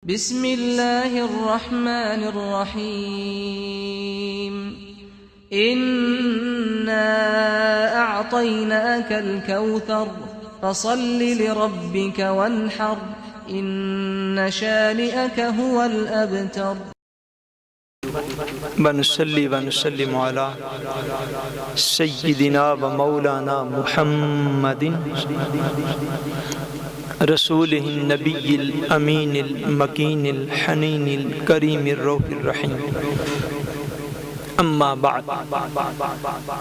بسم الله الرحمن الرحيم إنا أعطيناك الكوثر فصل لربك وانحر إن شانئك هو الأبتر ونصلي ونسلم على سيدنا ومولانا محمد رسوله النبي الأمين المكين الحنين الكريم الروح الرحيم أما بعد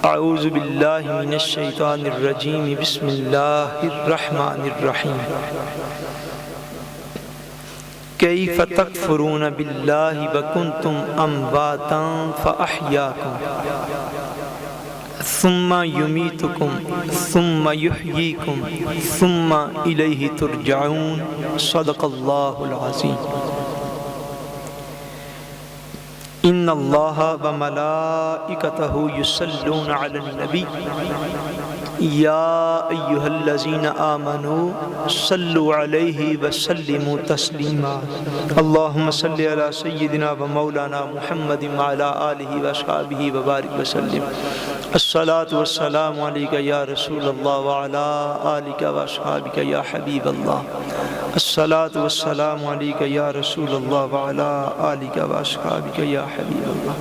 أعوذ بالله من الشيطان الرجيم بسم الله الرحمن الرحيم كيف تكفرون بالله وكنتم أمواتا فأحياكم ثم يميتكم ثم يحييكم ثم إليه ترجعون صدق الله العظيم إن الله وملائكته يصلون على النبي يا أيها الذين آمنوا صلوا عليه وسلموا تسليما اللهم صل على سيدنا ومولانا محمد وعلى آله وأصحابه وبارك وسلم الصلاة والسلام عليك يا رسول الله وعلى آلك وأصحابك يا حبيب الله الصلاة والسلام عليك يا رسول الله وعلى آلك وأصحابك يا حبيب الله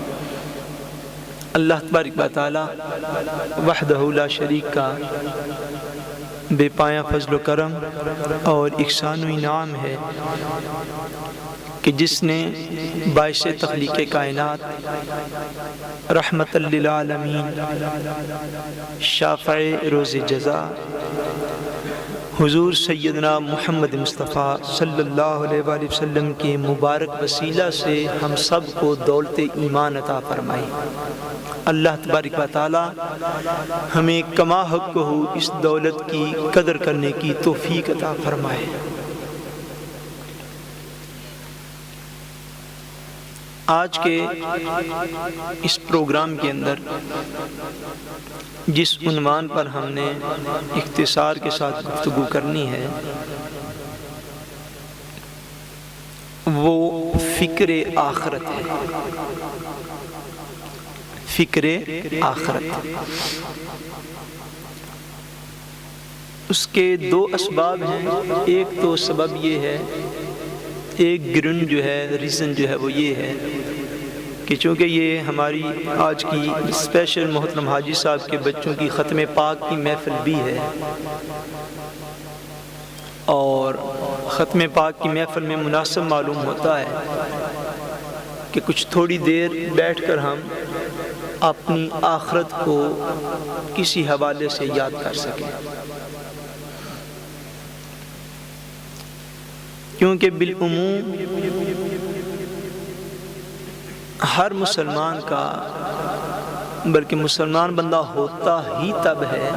اللہ تبارک و تعالی وحدہ لا شریک کا بے پایہ فضل و کرم اور احسان و انعام ہے کہ جس نے باعث تخلیق کائنات رحمت للعالمین شافع روز جزا حضور سیدنا محمد مصطفیٰ صلی اللہ علیہ وآلہ وسلم کے مبارک وسیلہ سے ہم سب کو دولت ایمان عطا فرمائی۔ اللہ تبارک و تعالی ہمیں کما حق کو اس دولت کی قدر کرنے کی توفیق عطا فرمائے۔ آج کے اس پروگرام کے اندر جس عنوان پر ہم نے اختصار کے ساتھ گفتگو کرنی ہے وہ فکر آخرت ہے۔ فکر آخرت اس کے دو اسباب ہیں۔ ایک تو سبب یہ ہے، ایک گرن جو ہے، ریزن جو ہے وہ یہ ہے کہ چونکہ یہ ہماری آج کی اسپیشل محترم حاجی صاحب کے بچوں کی ختم پاک کی محفل بھی ہے، اور ختم پاک کی محفل میں مناسب معلوم ہوتا ہے کہ کچھ تھوڑی دیر بیٹھ کر ہم اپنی آخرت کو کسی حوالے سے یاد کر سکیں، کیونکہ بالعموم ہر مسلمان کا، بلکہ مسلمان بندہ ہوتا ہی تب ہے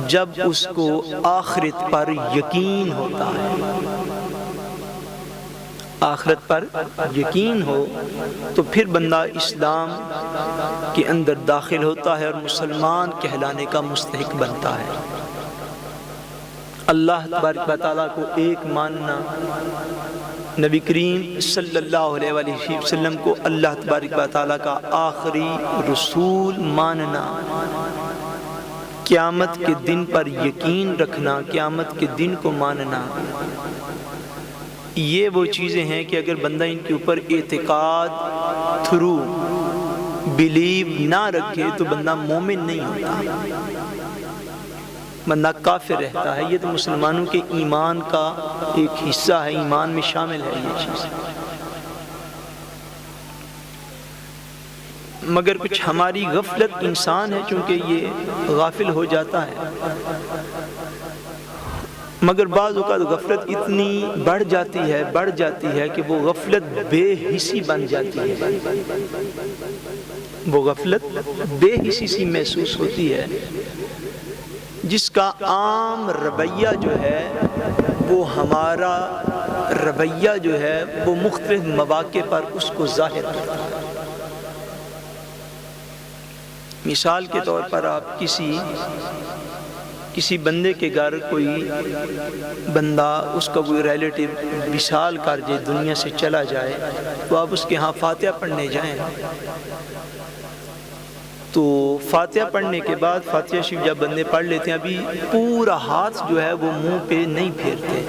جب اس کو آخرت پر یقین ہوتا ہے۔ آخرت پر یقین ہو تو پھر بندہ اسلام کے اندر داخل ہوتا ہے اور مسلمان کہلانے کا مستحق بنتا ہے۔ اللہ تبارک و تعالیٰ کو ایک ماننا، نبی کریم صلی اللہ علیہ وآلہ وسلم کو اللہ تبارک و تعالیٰ کا آخری رسول ماننا، قیامت کے دن پر یقین رکھنا، قیامت کے دن کو ماننا، یہ وہ چیزیں ہیں کہ اگر بندہ ان کے اوپر اعتقاد تھرو بلیو نہ رکھے تو بندہ مومن نہیں ہوتا، بندہ کافر رہتا ہے۔ یہ تو مسلمانوں کے ایمان کا ایک حصہ ہے، ایمان میں شامل ہے یہ چیز، مگر کچھ ہماری غفلت، انسان ہے چونکہ یہ غافل ہو جاتا ہے، مگر بعض اوقات غفلت اتنی بڑھ جاتی ہے کہ وہ غفلت بے حسی بن جاتی ہے، وہ غفلت بے حسی سی محسوس ہوتی ہے، جس کا عام رویہ جو ہے وہ ہمارا رویہ جو ہے وہ مختلف مواقع پر اس کو ظاہر کرتا ہے۔ مثال کے طور پر آپ کسی کسی بندے کے گھر کوئی بندہ، اس کا کوئی ریلیٹیو وصال کر جائے، دنیا سے چلا جائے، تو آپ اس کے ہاں فاتحہ پڑھنے جائیں، تو فاتحہ پڑھنے کے بعد فاتحہ شریف جب بندے پڑھ لیتے ہیں، ابھی پورا ہاتھ جو ہے وہ منہ پہ نہیں پھیرتے۔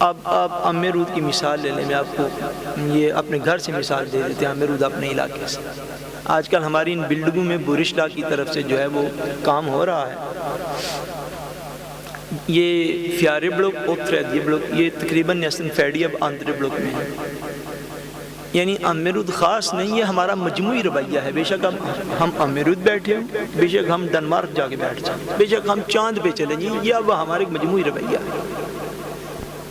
اب آپ امیرود کی مثال لے لیں، میں آپ کو یہ اپنے گھر سے مثال دے دیتے ہیں، امیرود اپنے علاقے سے۔ آج کل ہماری ان بلڈنگوں میں بورشلا کی طرف سے جو ہے وہ کام ہو رہا ہے۔ یہ فیارے بلوک، اوتھرید، یہ بلوک، یہ تقریباً نیسن فیڈی اب آندھرے بلوک میں ہے۔ یعنی امیرود خاص نہیں، یہ ہمارا مجموعی رویہ ہے۔ بے شک ہم امیرود بیٹھے ہوں، بے شک ہم ڈنمارک جا کے بیٹھ جائیں، بے شک ہم چاند پہ چلیں جائیں، یہ اب ہمارا مجموعی رویہ ہے۔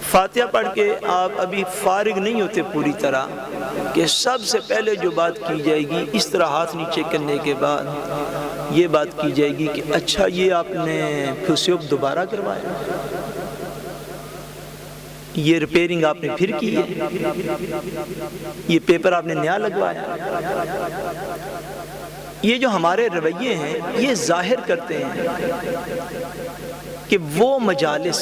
فاتحہ پڑھ کے آپ ابھی فارغ نہیں ہوتے پوری طرح، کہ سب سے پہلے جو بات کی جائے گی، اس طرح ہاتھ نیچے کرنے کے بعد یہ بات کی جائے گی کہ اچھا یہ آپ نے فیوسیوب دوبارہ کروایا، یہ ریپیرنگ آپ نے پھر کی ہے، یہ پیپر آپ نے نیا لگوایا۔ یہ جو ہمارے رویے ہیں یہ ظاہر کرتے ہیں کہ وہ مجالس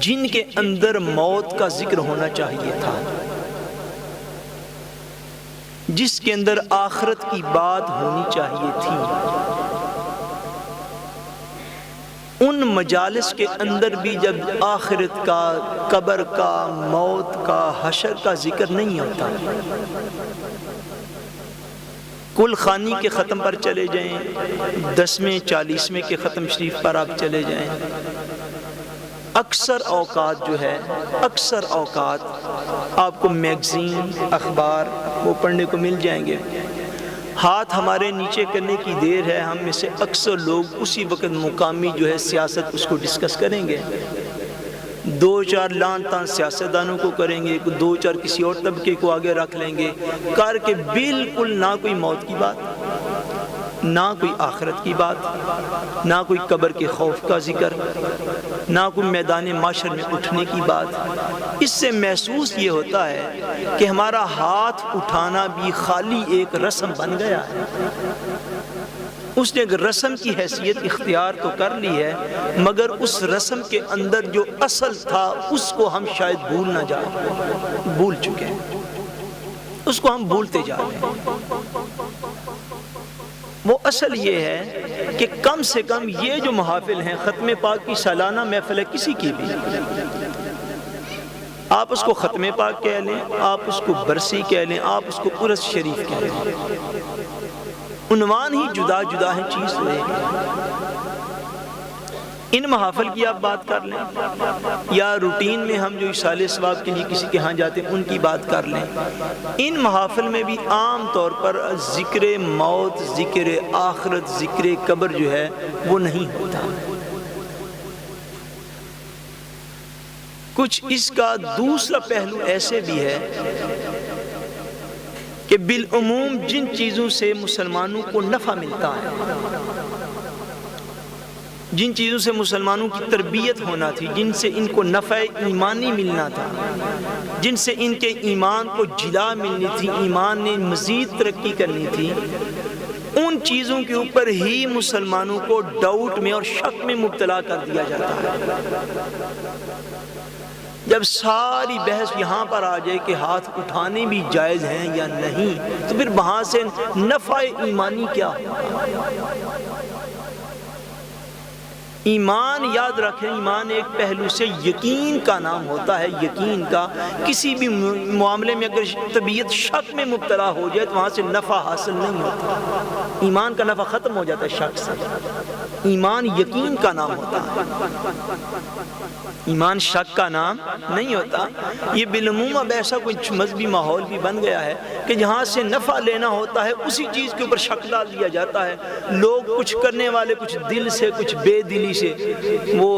جن کے اندر موت کا ذکر ہونا چاہیے تھا، جس کے اندر آخرت کی بات ہونی چاہیے تھی، ان مجالس کے اندر بھی جب آخرت کا، قبر کا، موت کا، حشر کا ذکر نہیں ہوتا۔ کل خانی کے ختم پر چلے جائیں، 10ویں 40ویں کے ختم شریف پر آپ چلے جائیں، اکثر اوقات جو ہے، اکثر اوقات آپ کو میگزین، اخبار وہ پڑھنے کو مل جائیں گے۔ ہاتھ ہمارے نیچے کرنے کی دیر ہے، ہم میں سے اکثر لوگ اسی وقت مقامی جو ہے سیاست اس کو ڈسکس کریں گے، 2-4 لان تان سیاستدانوں کو کریں گے، 2-4 کسی اور طبقے کو آگے رکھ لیں گے، کر کے بالکل نہ کوئی موت کی بات، نہ کوئی آخرت کی بات، نہ کوئی قبر کے خوف کا ذکر، نہ کوئی میدان معاشر میں اٹھنے کی بات۔ اس سے محسوس یہ ہوتا ہے کہ ہمارا ہاتھ اٹھانا بھی خالی ایک رسم بن گیا ہے۔ اس نے ایک رسم کی حیثیت اختیار تو کر لی ہے، مگر اس رسم کے اندر جو اصل تھا اس کو ہم شاید بھول نہ جائیں، بھول چکے ہیں، اس کو ہم بھولتے جا رہے ہیں۔ وہ اصل یہ ہے کہ کم سے کم یہ جو محافل ہیں، ختم پاک کی سالانہ محفل ہے کسی کی بھی، آپ اس کو ختم پاک کہہ لیں، آپ اس کو برسی کہہ لیں، آپ اس کو عرس شریف کہہ لیں، عنوان ہی جدا جدا ہے، چیز لے ان محافل کی آپ بات کر لیں، یا روٹین میں ہم جو اصالہ ثواب کے لیے کسی کے ہاں جاتے ہیں ان کی بات کر لیں۔ ان محافل میں بھی عام طور پر ذکر موت، ذکر آخرت، ذکر قبر جو ہے وہ نہیں ہوتا۔ کچھ اس کا دوسرا پہلو ایسے بھی ہے کہ بالعموم جن چیزوں سے مسلمانوں کو نفع ملتا ہے، جن چیزوں سے مسلمانوں کی تربیت ہونا تھی، جن سے ان کو نفع ایمانی ملنا تھا، جن سے ان کے ایمان کو جلا ملنی تھی، ایمان نے مزید ترقی کرنی تھی، ان چیزوں کے اوپر ہی مسلمانوں کو ڈاؤٹ میں اور شک میں مبتلا کر دیا جاتا ہے۔ جب ساری بحث یہاں پر آ جائے کہ ہاتھ اٹھانے بھی جائز ہیں یا نہیں، تو پھر وہاں سے نفع ایمانی کیا ہوگا؟ ایمان یاد رکھیں، ایمان ایک پہلو سے یقین کا نام ہوتا ہے، یقین کا۔ کسی بھی معاملے میں اگر طبیعت شک میں مبتلا ہو جائے تو وہاں سے نفع حاصل نہیں ہوتا، ایمان کا نفع ختم ہو جاتا ہے شک سے۔ ایمان یقین کا نام ہوتا ہے، ایمان شک کا نام نہیں ہوتا۔ یہ بالعموم اب ایسا کچھ مذہبی ماحول بھی بن گیا ہے کہ جہاں سے نفع لینا ہوتا ہے اسی چیز کے اوپر شک ڈال دیا جاتا ہے۔ لوگ کچھ کرنے والے کچھ دل سے، کچھ بے دلی سے، وہ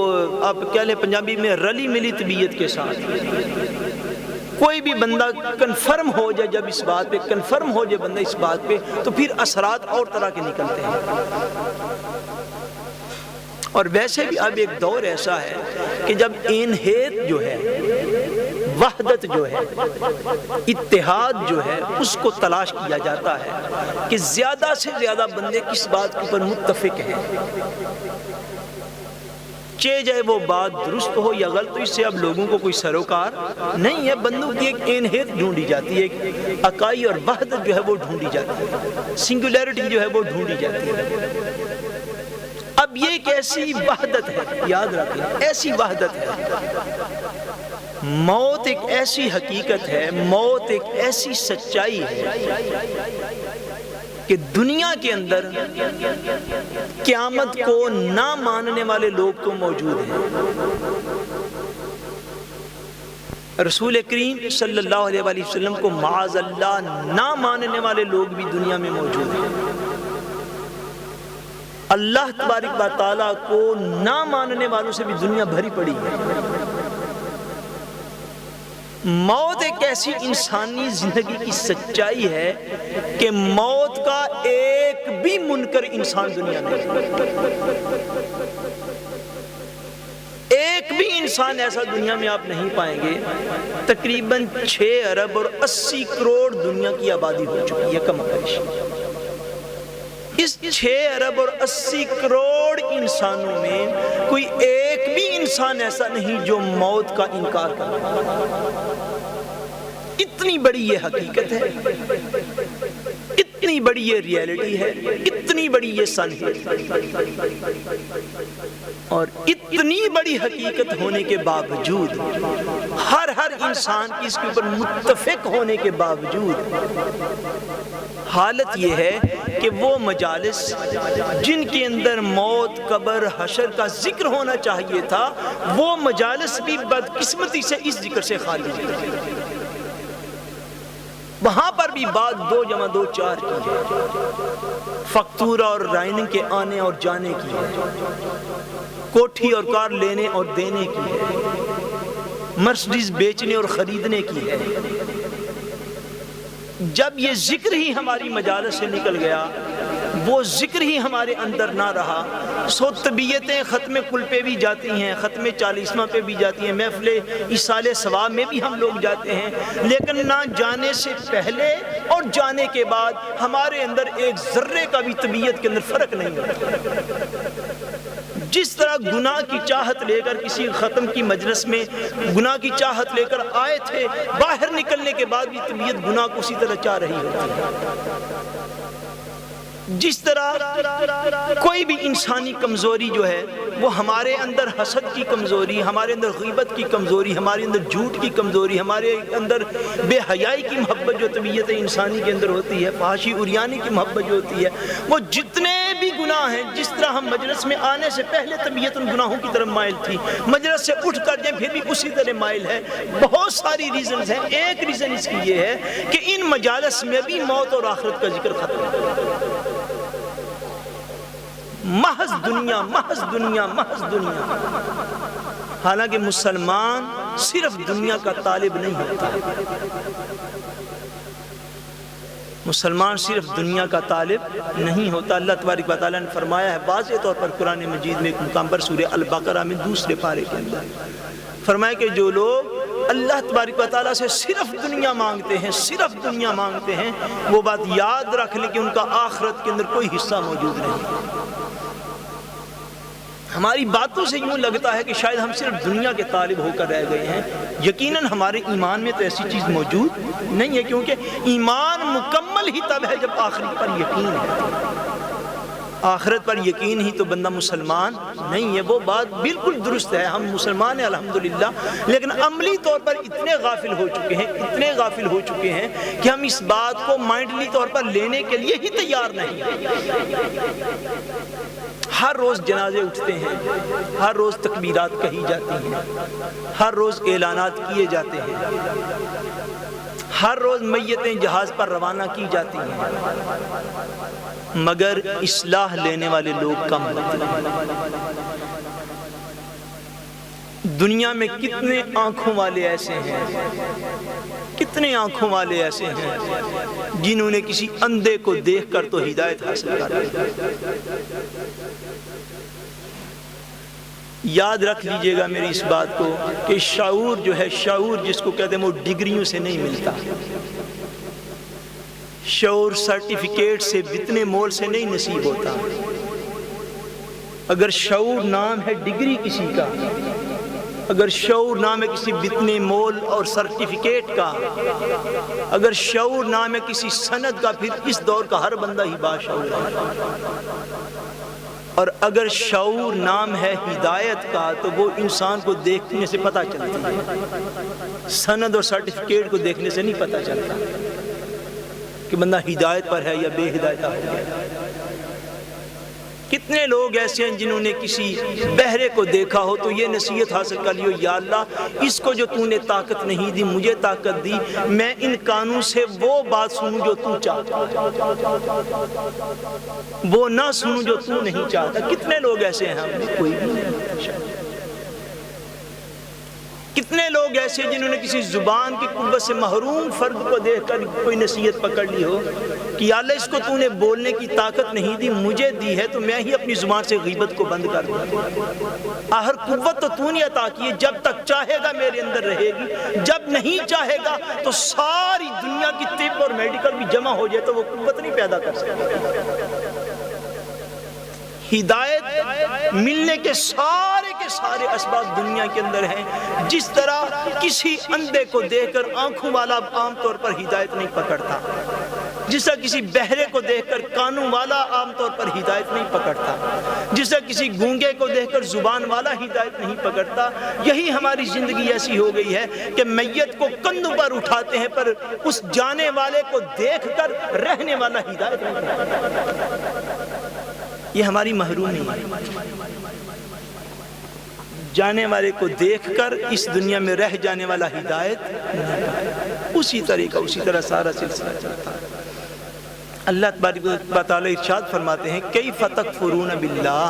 آپ کہہ لیں پنجابی میں رلی ملی طبیعت کے ساتھ۔ کوئی بھی بندہ کنفرم ہو جائے، جب اس بات پہ کنفرم ہو جائے بندہ اس بات پہ، تو پھر اثرات اور طرح کے نکلتے ہیں۔ اور ویسے بھی اب ایک دور ایسا ہے کہ جب انہیت جو ہے، وحدت جو ہے، اتحاد جو ہے، اس کو تلاش کیا جاتا ہے کہ زیادہ سے زیادہ بندے کس بات کے اوپر متفق ہیں، چاہے وہ بات درست ہو یا غلط، اس سے اب لوگوں کو کوئی سروکار نہیں ہے۔ بندوں کی ایک انہیت ڈھونڈی جاتی ہے، ایک اکائی اور وحدت جو ہے وہ ڈھونڈی جاتی ہے، سنگولیرٹی جو ہے وہ ڈھونڈی جاتی ہے۔ اب یہ ایک ایسی وحدت ہے، یاد رکھیں، ایسی وحدت ہے، موت ایک ایسی حقیقت ہے، موت ایک ایسی سچائی ہے کہ دنیا کے اندر قیامت کو نہ ماننے والے لوگ تو موجود ہیں۔ رسول کریم صلی اللہ علیہ وآلہ وسلم کو معاذ اللہ نہ ماننے والے لوگ بھی دنیا میں موجود ہیں۔ اللہ تبارک و تعالیٰ کو نہ ماننے والوں سے بھی دنیا بھری پڑی ہے۔ موت ایک ایسی انسانی زندگی کی سچائی ہے کہ موت کا ایک بھی منکر انسان دنیا میں، ایک بھی انسان ایسا دنیا میں آپ نہیں پائیں گے۔ تقریباً 6 ارب اور 80 کروڑ دنیا کی آبادی ہو چکی ہے کم و بیش۔ اس 6 ارب اور 80 کروڑ انسانوں میں کوئی ایک بھی انسان ایسا نہیں جو موت کا انکار کرے۔ اتنی بڑی یہ حقیقت ہے، اتنی بڑی یہ ریالٹی ہے، اتنی بڑی یہ سنت اور اتنی بڑی حقیقت ہونے کے باوجود، ہر انسان کی اس کے اوپر متفق ہونے کے باوجود، حالت یہ ہے کہ وہ مجالس جن کے اندر موت، قبر، حشر کا ذکر ہونا چاہیے تھا، وہ مجالس بھی بدقسمتی سے اس ذکر سے خالی ہے۔ وہاں پر بھی بات 2 + 2 = 4 کی ہے، فکتورہ اور رائننگ کے آنے اور جانے کی ہے، کوٹھی اور کار لینے اور دینے کی ہے، مرسڈیز بیچنے اور خریدنے کی ہے۔ جب یہ ذکر ہی ہماری مجالس سے نکل گیا، وہ ذکر ہی ہمارے اندر نہ رہا، سو طبیعتیں ختم کل پہ بھی جاتی ہیں، ختم 40واں پہ بھی جاتی ہیں، محفل ایصال ثواب میں بھی ہم لوگ جاتے ہیں، لیکن نہ جانے سے پہلے اور جانے کے بعد ہمارے اندر ایک ذرے کا بھی طبیعت کے اندر فرق نہیں ہوتا۔ جس طرح گناہ کی چاہت لے کر کسی ختم کی مجلس میں گناہ کی چاہت لے کر آئے تھے، باہر نکلنے کے بعد بھی طبیعت گناہ کو اسی طرح چاہ رہی ہوتی ہے۔ جس طرح کوئی بھی انسانی کمزوری جو ہے وہ ہمارے اندر حسد کی کمزوری، ہمارے اندر غیبت کی کمزوری، ہمارے اندر جھوٹ کی کمزوری، ہمارے اندر بے حیائی کی محبت جو طبیعت انسانی کے اندر ہوتی ہے، فحاشی عریانی کی محبت جو ہوتی ہے، وہ جتنے بھی گناہ ہیں، جس طرح ہم مجلس میں آنے سے پہلے طبیعت ان گناہوں کی طرف مائل تھی، مجلس سے اٹھ کر جائیں پھر بھی اسی طرح مائل ہے۔ بہت ساری ریزنز ہیں، ایک ریزن اس کی یہ ہے کہ ان مجالس میں بھی موت اور آخرت کا ذکر ختم ہے۔ محض دنیا، محض دنیا، محض دنیا۔ حالانکہ مسلمان صرف دنیا کا طالب نہیں ہوتا، مسلمان صرف دنیا کا طالب نہیں ہوتا۔ اللہ تبارک و تعالیٰ نے فرمایا ہے واضح طور پر قرآن مجید میں ایک مقام پر سورہ البقرہ میں 2 پارے کے اندر فرمایا کہ جو لوگ اللہ تبارک و تعالیٰ سے صرف دنیا مانگتے ہیں، صرف دنیا مانگتے ہیں، وہ بات یاد رکھ لیں کہ ان کا آخرت کے اندر کوئی حصہ موجود نہیں۔ ہماری باتوں سے یوں لگتا ہے کہ شاید ہم صرف دنیا کے طالب ہو کر رہ گئے ہیں، یقیناً ہمارے ایمان میں تو ایسی چیز موجود نہیں ہے، کیونکہ ایمان مکمل ہی تب ہے جب آخرت پر یقین ہے۔ آخرت پر یقین ہی تو بندہ مسلمان نہیں ہے۔ وہ بات بالکل درست ہے، ہم مسلمان ہیں الحمدللہ، لیکن عملی طور پر اتنے غافل ہو چکے ہیں، اتنے غافل ہو چکے ہیں کہ ہم اس بات کو مائنڈلی طور پر لینے کے لیے ہی تیار نہیں ہیں۔ ہر روز جنازے اٹھتے ہیں، ہر روز تکبیرات کہی جاتی ہیں، ہر روز اعلانات کیے جاتے ہیں، ہر روز میتیں جہاز پر روانہ کی جاتی ہیں، مگر اصلاح لینے والے لوگ کم ہوتے ہیں۔ دنیا میں کتنے آنکھوں والے ایسے ہیں، کتنے آنکھوں والے ایسے ہیں جنہوں نے کسی اندھے کو دیکھ کر تو ہدایت حاصل کر لی، یاد رکھ لیجئے گا میری اس بات کو کہ شعور جو ہے، شعور جس کو کہتے ہیں، وہ ڈگریوں سے نہیں ملتا، شعور سرٹیفکیٹ سے، بتنے مول سے نہیں نصیب ہوتا۔ اگر شعور نام ہے ڈگری کسی کا، اگر شعور نام ہے کسی بتنے مول اور سرٹیفکیٹ کا، اگر شعور نام ہے کسی سند کا، پھر اس دور کا ہر بندہ ہی باشعور ہے۔ اور اگر شعور نام ہے ہدایت کا تو وہ انسان کو دیکھنے سے پتہ چلتا ہے، سند اور سرٹیفکیٹ کو دیکھنے سے نہیں پتہ چلتا کہ بندہ ہدایت پر ہے یا بے ہدایت ہو گیا۔ کتنے لوگ ایسے ہیں جنہوں نے کسی بہرے کو دیکھا ہو تو یہ نصیحت حاصل کر لیو، یا اللہ اس کو جو تو نے طاقت نہیں دی، مجھے طاقت دی، میں ان کانوں سے وہ بات سنوں جو تو چاہتا، وہ نہ سنوں جو تو نہیں چاہتا۔ کتنے لوگ ایسے ہیں؟ ہم نے کوئی بھی نہیں۔ کتنے لوگ ایسے جنہوں نے کسی زبان کی قوت سے محروم فرد کو دیکھ کر کوئی نصیحت پکڑ لی ہو کہ یا اللہ اس کو تو نے بولنے کی طاقت نہیں دی، مجھے دی ہے تو میں ہی اپنی زبان سے غیبت کو بند کر دوں۔ آخر قوت تو نے عطا کی ہے، جب تک چاہے گا میرے اندر رہے گی، جب نہیں چاہے گا تو ساری دنیا کی طب اور میڈیکل بھی جمع ہو جائے تو وہ قوت نہیں پیدا کر سکتا۔ ہدایت ملنے کے سارے اسباب دنیا کے اندر ہیں۔ جس طرح کسی اندھے کو دیکھ کر آنکھوں والا عام طور پر ہدایت نہیں پکڑتا، جس طرح کسی بہرے کو دیکھ کر کانوں والا عام طور پر ہدایت نہیں پکڑتا، جس طرح کسی گونگے کو دیکھ کر زبان والا ہدایت نہیں پکڑتا، یہی ہماری زندگی ایسی ہو گئی ہے کہ میت کو کندھوں پر اٹھاتے ہیں پر اس جانے والے کو دیکھ کر رہنے والا ہدایت نہیں پکڑتا۔ یہ ہماری محرومی ہے۔ جانے والے کو دیکھ کر اس دنیا میں رہ جانے والا ہدایت، اسی طرح سارا سلسلہ چلتا ہے۔ اللہ تبارک و تعالی ارشاد فرماتے ہیں کیف تکفرون باللہ،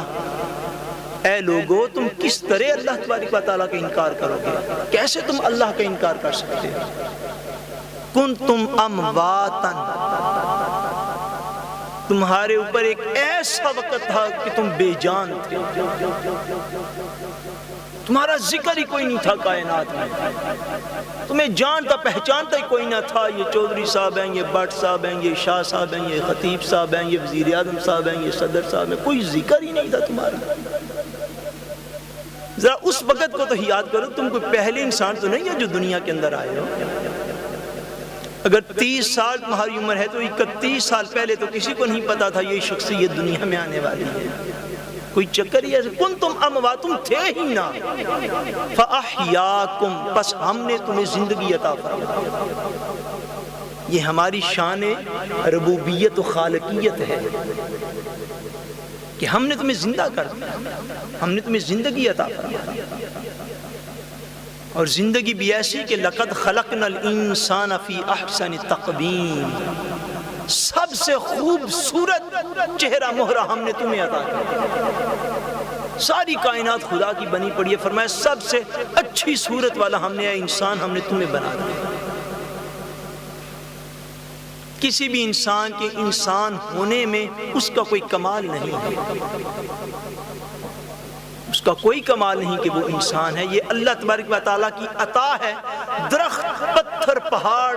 اے لوگو تم کس طرح اللہ تبارک و تعالیٰ کا انکار کرو گے؟ کیسے تم اللہ کا انکار کر سکتے ہو؟ کنتم امواتا، تمہارے اوپر ایک ایسا وقت تھا کہ تم بے جان تھے، تمہارا ذکر ہی کوئی نہیں تھا کائنات میں، تمہیں جانتا پہچانتا ہی کوئی نہ تھا۔ یہ چودھری صاحب ہیں، یہ بٹ صاحب ہیں، یہ شاہ صاحب ہیں، یہ خطیب صاحب ہیں، یہ وزیر اعظم صاحب ہیں، یہ صدر صاحب ہیں، کوئی ذکر ہی نہیں تھا تمہارا۔ ذرا اس وقت کو تو یاد کرو، تم کوئی پہلے انسان تو نہیں ہے جو دنیا کے اندر آئے ہو۔ اگر 30 سال تمہاری عمر ہے تو 31 سال پہلے تو کسی کو نہیں پتا تھا یہ شخصیت دنیا میں آنے والی ہے۔ کوئی چکر ہی ایسے، کنتم اموات، تم تھے ہی نہ، فاحیاکم، پس ہم نے تمہیں زندگی عطا فرمائی۔ یہ ہماری شان ربوبیت و خالقیت ہے کہ ہم نے تمہیں زندہ کر دیا، ہم نے تمہیں زندگی عطا فرمائی، اور زندگی بھی ایسی کہ لقد خلقنا الانسان فی احسن تقویم، سب سے خوبصورت چہرہ مہرہ ہم نے تمہیں عطا کیا۔ ساری کائنات خدا کی بنی پڑی ہے، فرمایا سب سے اچھی صورت والا ہم نے انسان ہم نے تمہیں بنا دیا۔ کسی بھی انسان کے انسان ہونے میں اس کا کوئی کمال نہیں ہے، اس کا کوئی کمال نہیں کہ وہ انسان ہے، یہ اللہ تبارک و تعالیٰ کی عطا ہے۔ درخت، پتھر، پہاڑ،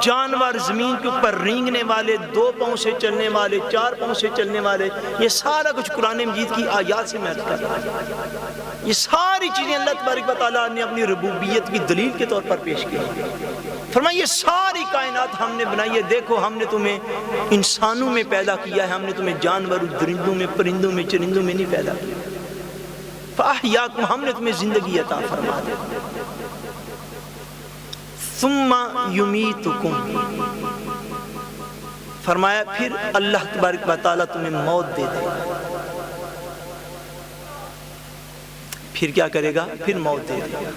جانور، زمین کے اوپر رینگنے والے، 2 پاؤں سے چلنے والے، 4 پاؤں سے چلنے والے، یہ سارا کچھ قرآن مجید کی آیات سے میں کر رہا ہوں۔ یہ ساری چیزیں اللہ تبارک و تعالیٰ نے اپنی ربوبیت کی دلیل کے طور پر پیش کی۔ فرمایا یہ ساری کائنات ہم نے بنائی ہے، دیکھو ہم نے تمہیں انسانوں میں پیدا کیا ہے، ہم نے تمہیں جانوروں، درندوں میں، پرندوں میں، چرندوں میں نہیں پیدا کیا۔ فاحیاکم، ہم نے تمہیں زندگی عطا فرما دی۔ ثم یمیتکم، فرمایا پھر اللہ تبارک و تعالیٰ تمہیں موت دے دے گا۔ پھر کیا کرے گا؟ پھر موت دے دے گا۔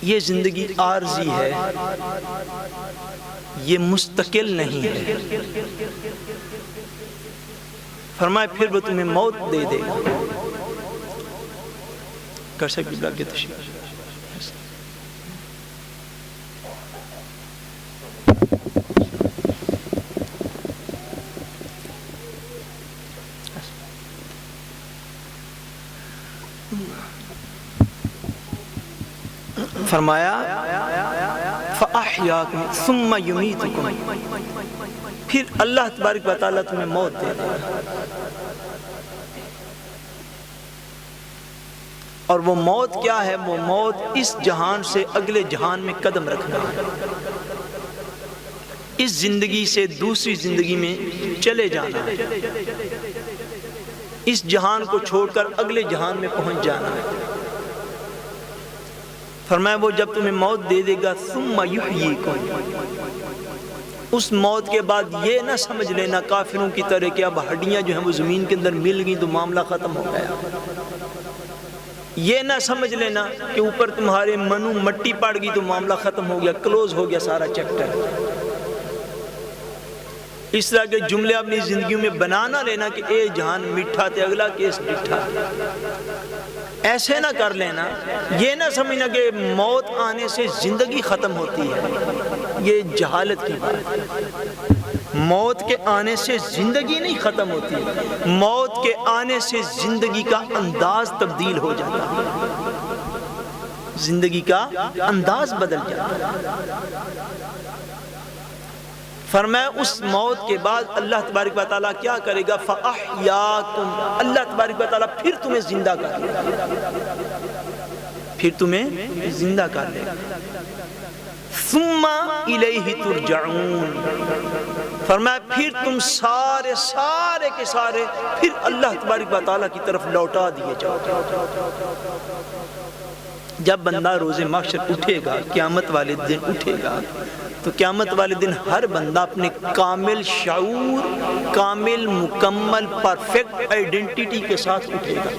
یہ زندگی عارضی ہے، یہ مستقل نہیں ہے۔ فرمایا پھر وہ تمہیں موت دے دے گا۔ کر سکتے بلا کے تشریف۔ فرمایا فَأَحْيَاكُمْ ثُمَّ يُمِيتُكُمْ، پھر اللہ تبارک و تعالیٰ تمہیں موت دے دے گا، اور وہ موت کیا ہے؟ وہ موت اس جہان سے اگلے جہان میں قدم رکھنا ہے، اس زندگی سے دوسری زندگی میں چلے جانا ہے، اس جہان کو چھوڑ کر اگلے جہان میں پہنچ جانا ہے۔ فرمایا وہ جب تمہیں موت دے دے گا ثم یحییکم، اس موت کے بعد یہ نہ سمجھ لینا کافروں کی طرح کہ اب ہڈیاں جو ہیں وہ زمین کے اندر مل گئیں تو معاملہ ختم ہو گیا، یہ نہ سمجھ لینا کہ اوپر تمہارے منو مٹی پڑ گئی تو معاملہ ختم ہو گیا، کلوز ہو گیا سارا چیپٹر۔ اس طرح کے جملے اپنی زندگیوں میں بنا نہ لینا کہ اے جہان میٹھا تے اگلا کیس ڈٹھا، ایسے نہ کر لینا۔ یہ نہ سمجھنا کہ موت آنے سے زندگی ختم ہوتی ہے، یہ جہالت کی بات ہے۔ موت کے آنے سے زندگی نہیں ختم ہوتی، موت کے آنے سے زندگی کا انداز تبدیل ہو جاتا ہے، زندگی کا انداز بدل جاتا ہے۔ فرمایا اس موت کے بعد اللہ تبارک و تعالیٰ کیا کرے گا؟ فَأَحْيَاكُمْ، اللہ تبارک و تعالیٰ پھر تمہیں زندہ کر لے گا، پھر تمہیں زندہ کر لے گا۔ ثُمَّ إِلَيْهِ تُرْجَعُونَ، فرمایا پھر تم سارے کے سارے پھر اللہ تبارک و تعالیٰ کی طرف لوٹا دیے جاؤ گے۔ جب بندہ روز محشر اٹھے گا، قیامت والے دن اٹھے گا، تو قیامت والے دن ہر بندہ اپنے کامل شعور، کامل مکمل پرفیکٹ آئیڈینٹی کے ساتھ اٹھے گا،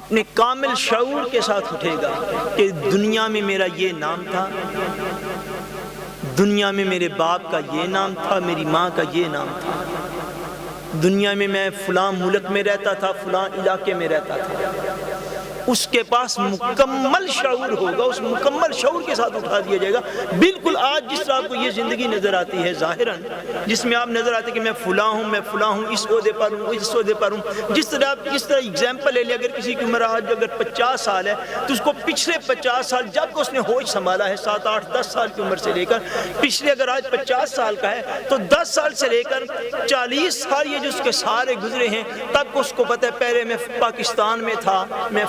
اپنے کامل شعور کے ساتھ اٹھے گا کہ دنیا میں میرا یہ نام تھا، دنیا میں میرے باپ کا یہ نام تھا، میری ماں کا یہ نام تھا، دنیا میں میں فلاں ملک میں رہتا تھا، فلاں علاقے میں رہتا تھا۔ اس کے پاس مکمل شعور ہوگا، اس مکمل شعور کے ساتھ اٹھا دیا جائے گا۔ بالکل آج جس طرح آپ کو یہ زندگی نظر آتی ہے ظاہراً، جس میں آپ نظر آتے کہ میں فلاں ہوں، میں فلاں ہوں، اس عہدے پر ہوں، اس عہدے پر ہوں، جس طرح ایگزامپل لے لیں، اگر کسی کی عمر آج اگر 50 سال ہے تو اس کو پچھلے 50 سال جب اس نے ہوش سنبھالا ہے 7، 8، 10 سال کی عمر سے لے کر پچھلے اگر آج 50 سال کا ہے تو 10 سال سے لے کر 40 سال یہ جو اس کے سارے گزرے ہیں، تب اس کو پتہ ہے پہلے میں پاکستان میں تھا، میں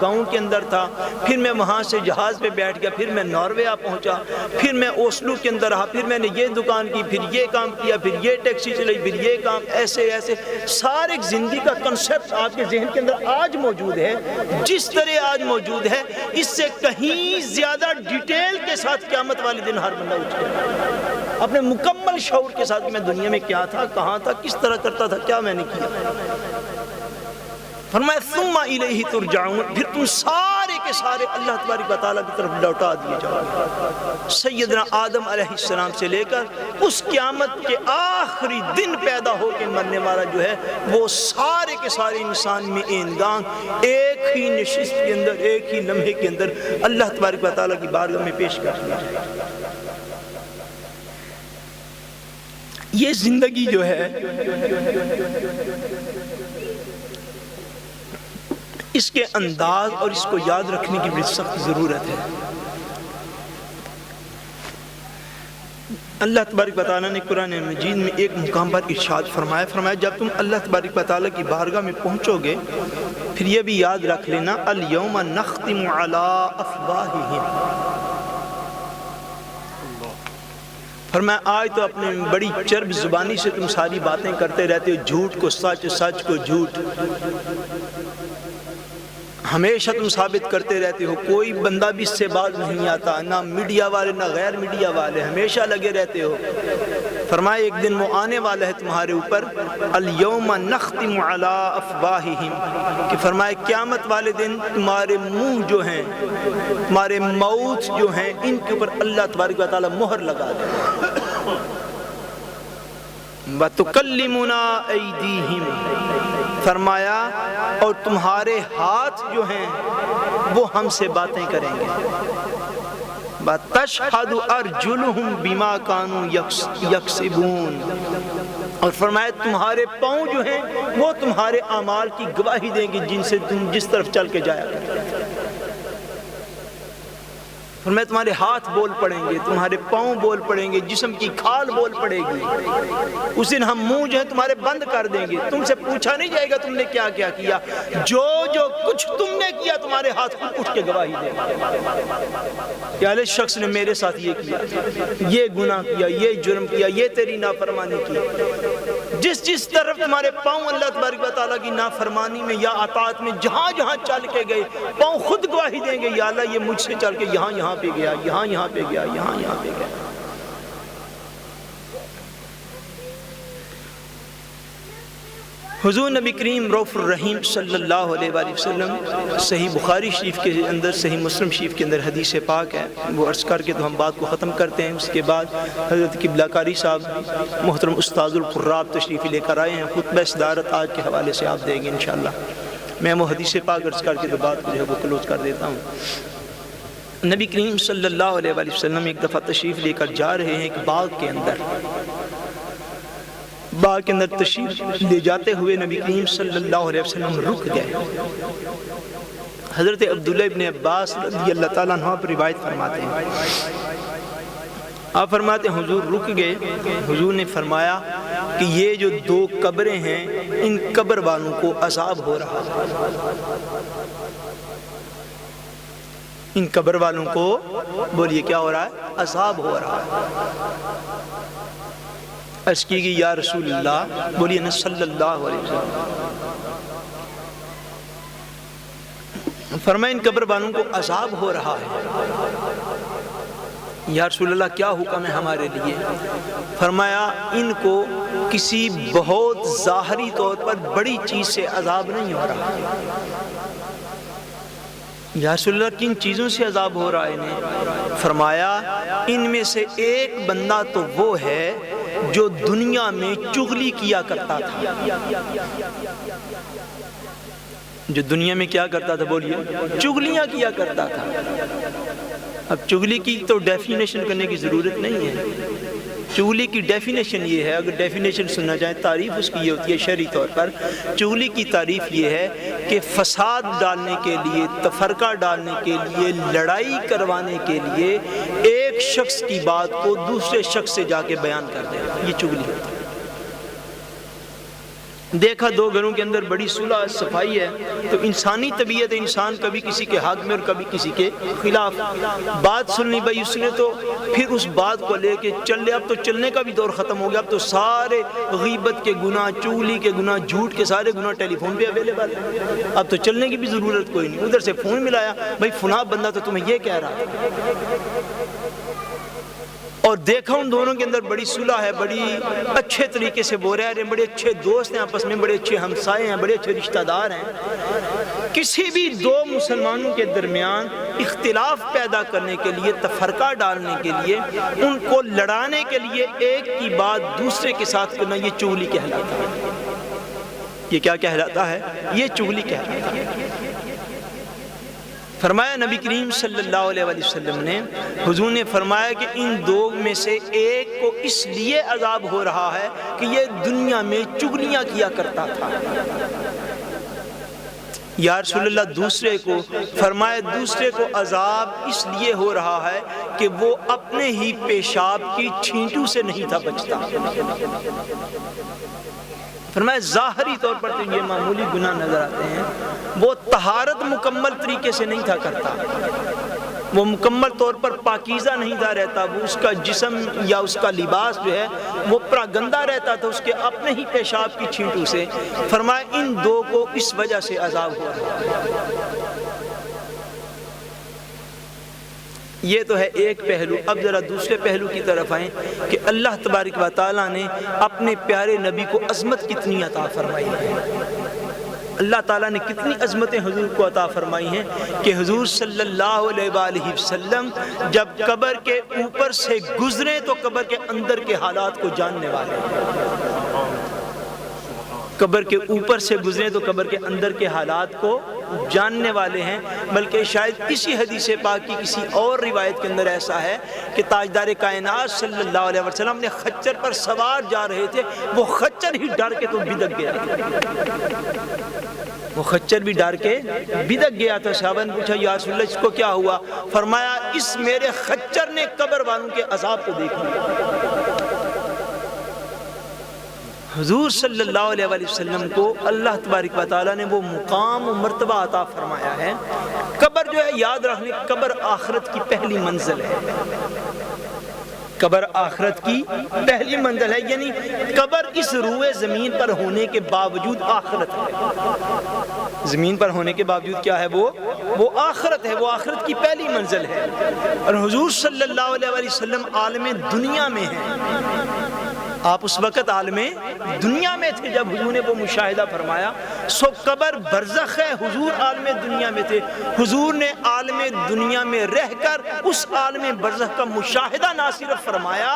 گاؤں کے اندر تھا، پھر میں وہاں سے جہاز پہ بیٹھ گیا، پھر میں ناروے پہنچا، پھر میں اوسلو کے اندر رہا، پھر میں نے یہ دکان کی، پھر یہ کام کیا، پھر یہ ٹیکسی چلائی، پھر یہ کام، ایسے سارے زندگی کا کنسیپٹ آپ کے ذہن کے اندر آج موجود ہے۔ جس طرح آج موجود ہے اس سے کہیں زیادہ ڈیٹیل کے ساتھ قیامت والے دن ہر بندہ اٹھے گا اپنے مکمل شعور کے ساتھ کہ میں دنیا میں کیا تھا، کہاں تھا، کس طرح کرتا تھا، کیا میں نے کیا۔ فرمایا ثم الیہ ترجعون، پھر تم سارے کے سارے اللہ تبارک و تعالیٰ کی طرف لوٹا دیے جاؤ گے۔ سیدنا آدم علیہ السلام سے لے کر اس قیامت کے آخری دن پیدا ہو کے مرنے والا جو ہے وہ سارے کے سارے انسان میں اینگان ایک ہی نشست کے اندر، ایک ہی لمحے کے اندر اللہ تبارک و تعالیٰ کی بارگاہ میں پیش کر دیا جائے گا۔ یہ زندگی جو ہے اس کے انداز اور اس کو یاد رکھنے کی بڑی سخت ضرورت ہے۔ اللہ تبارک و تعالیٰ نے قرآن مجید میں ایک مقام پر ارشاد فرمایا جب تم اللہ تبارک و تعالیٰ کی بارگاہ میں پہنچو گے پھر یہ بھی یاد رکھ لینا الیوم نختم علی افواہہم، فرمایا آج تو اپنے بڑی چرب زبانی سے تم ساری باتیں کرتے رہتے ہو، جھوٹ کو سچ، سچ کو جھوٹ، ہمیشہ تم ثابت کرتے رہتے ہو، کوئی بندہ بھی اس سے باز نہیں آتا، نہ میڈیا والے نہ غیر میڈیا والے، ہمیشہ لگے رہتے ہو۔ فرمایا ایک دن وہ آنے والا ہے تمہارے اوپر الیوم نختم علی افواہہم، کہ فرمایا قیامت والے دن تمہارے منہ جو ہیں، تمہارے موت جو ہیں، ان کے اوپر اللہ تبارک و تعالی مہر لگا دے گا۔ وَتُكَلِّمُنَا أَيْدِيهِمْ، فرمایا اور تمہارے ہاتھ جو ہیں وہ ہم سے باتیں کریں گے۔ وَتَشْهَدُ أَرْجُلُهُمْ بِمَا كَانُوا يَكْسِبُونَ، اور فرمایا تمہارے پاؤں جو ہیں وہ تمہارے اعمال کی گواہی دیں گے جن سے تم جس طرف چل کے جایا کرتے۔ فرمایا تمہارے ہاتھ بول پڑیں گے، تمہارے پاؤں بول پڑیں گے، جسم کی کھال بول پڑے گی۔ اس دن ہم منہ جو ہے تمہارے بند کر دیں گے، تم سے پوچھا نہیں جائے گا تم نے کیا کیا کیا، جو کچھ تم نے کیا تمہارے ہاتھ خود اٹھ کے گواہی دیں گے کہ اس شخص نے میرے ساتھ یہ کیا، یہ گناہ کیا، یہ جرم کیا، یہ تیری نافرمانی کی۔ جس طرف تمہارے پاؤں اللہ تبارک و تعالیٰ کی نافرمانی میں یا اطاعت میں جہاں جہاں چل کے گئے، پاؤں خود گواہی دیں گے یا اللہ یہ مجھ سے چل کے یہاں پہ گیا، یہاں پہ گیا، یہاں پہ گیا۔ حضور نبی کریم رؤوف الرحیم صلی اللہ علیہ وآلہ وسلم، صحیح بخاری شریف کے اندر، صحیح مسلم شریف کے اندر حدیث پاک ہے، وہ عرض کر کے تو ہم بات کو ختم کرتے ہیں۔ اس کے بعد حضرت قبلہ قاری صاحب محترم استاد القراب تشریف لے کر آئے ہیں، خطبہ صدارت آج کے حوالے سے آپ دیں گے انشاءاللہ۔ میں وہ حدیث پاک عرض کر کے تو بات کو جو ہے وہ کلوز کر دیتا ہوں۔ نبی کریم صلی اللہ علیہ وآلہ وسلم ایک دفعہ تشریف لے کر جا رہے ہیں ایک باغ کے اندر۔ باغ کے اندر تشریف لے جاتے ہوئے نبی کریم صلی اللہ علیہ وسلم رک گئے۔ حضرت عبداللہ ابن عباس رضی اللہ تعالیٰ عنہ پر روایت فرماتے ہیں، آپ فرماتے ہیں حضور رک گئے، حضور نے فرمایا کہ یہ جو دو قبریں ہیں ان قبر والوں کو عذاب ہو رہا ہے، ان قبر والوں کو بولیے کیا ہو رہا ہے؟ عذاب ہو رہا ہے۔ عرض کی گئی یا رسول اللہ، بولیے نا صلی اللہ علیہ وسلم، فرمائے ان قبر والوں کو عذاب ہو رہا ہے، یا رسول اللہ کیا حکم ہے ہمارے لیے؟ فرمایا ان کو کسی بہت ظاہری طور پر بڑی چیز سے عذاب نہیں ہو رہا۔ یا رسول اللہ کن چیزوں سے عذاب ہو رہا ہے انہیں؟ فرمایا ان میں سے ایک بندہ تو وہ ہے جو دنیا میں چغلی کیا کرتا تھا۔ جو دنیا میں کیا کرتا تھا؟ بولیے، چغلیاں کیا کرتا تھا۔ اب چغلی کی تو ڈیفینیشن کرنے کی ضرورت نہیں ہے۔ چغلی کی ڈیفینیشن یہ ہے، اگر ڈیفینیشن سننا چاہیں تعریف اس کی یہ ہوتی ہے شرعی طور پر، چغلی کی تعریف یہ ہے کہ فساد ڈالنے کے لیے، تفرقہ ڈالنے کے لیے، لڑائی کروانے کے لیے ایک شخص کی بات کو دوسرے شخص سے جا کے بیان کر دے، یہ چغلی ہوتی ہے۔ دیکھا دو گھروں کے اندر بڑی صلح صفائی ہے تو انسانی طبیعت، انسان کبھی کسی کے حق میں اور کبھی کسی کے خلاف بات سننی، بھائی اس نے تو پھر اس بات کو لے کے چل لے۔ اب تو چلنے کا بھی دور ختم ہو گیا، اب تو سارے غیبت کے گناہ، چغلی کے گناہ، جھوٹ کے سارے گناہ ٹیلی فون پہ اویلیبل ہیں، اب تو چلنے کی بھی ضرورت کوئی نہیں۔ ادھر سے فون ملایا، بھائی فلاں بندہ تو تمہیں یہ کہہ رہا ہے، اور دیکھا ان دونوں کے اندر بڑی صلح ہے، بڑی اچھے طریقے سے وہ رہ رہے ہیں، بڑے اچھے دوست ہیں آپس میں، بڑے اچھے ہمسائے ہیں، بڑے اچھے رشتہ دار ہیں۔ کسی بھی دو مسلمانوں کے درمیان اختلاف پیدا کرنے کے لیے، تفرقہ ڈالنے کے لیے، ان کو لڑانے کے لیے ایک کی بات دوسرے کے ساتھ کرنا، یہ چغلی کہلاتا ہے۔ یہ کیا کہلاتا ہے؟ یہ چغلی کہلاتا ہے۔ فرمایا نبی کریم صلی اللہ علیہ وسلم نے، حضور نے فرمایا کہ ان دو میں سے ایک کو اس لیے عذاب ہو رہا ہے کہ یہ دنیا میں چغلیاں کیا کرتا تھا۔ یا رسول اللہ دوسرے کو؟ فرمایا دوسرے کو عذاب اس لیے ہو رہا ہے کہ وہ اپنے ہی پیشاب کی چھینٹوں سے نہیں تھا بچتا۔ فرمایا ظاہری طور پر تو یہ معمولی گناہ نظر آتے ہیں، وہ طہارت مکمل طریقے سے نہیں تھا کرتا، وہ مکمل طور پر پاکیزہ نہیں تھا رہتا، وہ اس کا جسم یا اس کا لباس جو ہے وہ پورا گندہ رہتا تھا اس کے اپنے ہی پیشاب کی چھینٹوں سے۔ فرمایا ان دو کو اس وجہ سے عذاب ہوا ہے۔ یہ تو ہے ایک پہلو۔ اب ذرا دوسرے پہلو کی طرف آئیں کہ اللہ تبارک و تعالیٰ نے اپنے پیارے نبی کو عظمت کتنی عطا فرمائی ہے۔ اللہ تعالیٰ نے کتنی عظمتیں حضور کو عطا فرمائی ہیں کہ حضور صلی اللہ علیہ وآلہ وسلم جب قبر کے اوپر سے گزریں تو قبر کے اندر کے حالات کو جاننے والے ہیں، قبر کے اوپر سے گزرے تو قبر کے اندر کے حالات کو جاننے والے ہیں، بلکہ شاید اسی حدیث پاک کی کسی اور روایت کے اندر ایسا ہے کہ تاجدار کائنات صلی اللہ علیہ وسلم نے خچر پر سوار جا رہے تھے، وہ خچر ہی ڈر کے تو بدک گیا، وہ خچر بھی ڈر کے بدک گیا تھا۔ صحابہ نے پوچھا یا رسول اللہ اس کو کیا ہوا؟ فرمایا اس میرے خچر نے قبر والوں کے عذاب کو دیکھ لیا۔ حضور صلی اللہ علیہ وسلم کو اللہ تبارک و تعالیٰ نے وہ مقام و مرتبہ عطا فرمایا ہے۔ قبر جو ہے یاد رکھنے، قبر آخرت کی پہلی منزل ہے، قبر آخرت کی پہلی منزل ہے، یعنی قبر اس روئے زمین پر ہونے کے باوجود آخرت ہے، زمین پر ہونے کے باوجود کیا ہے وہ آخرت ہے، وہ آخرت کی پہلی منزل ہے۔ اور حضور صلی اللہ علیہ وسلم عالم دنیا میں ہیں، آپ اس وقت عالم دنیا میں تھے جب حضور نے وہ مشاہدہ فرمایا، سو قبر برزخ ہے، حضور عالم دنیا میں تھے، حضور نے عالم دنیا میں رہ کر اس عالم برزخ کا مشاہدہ نہ صرف فرمایا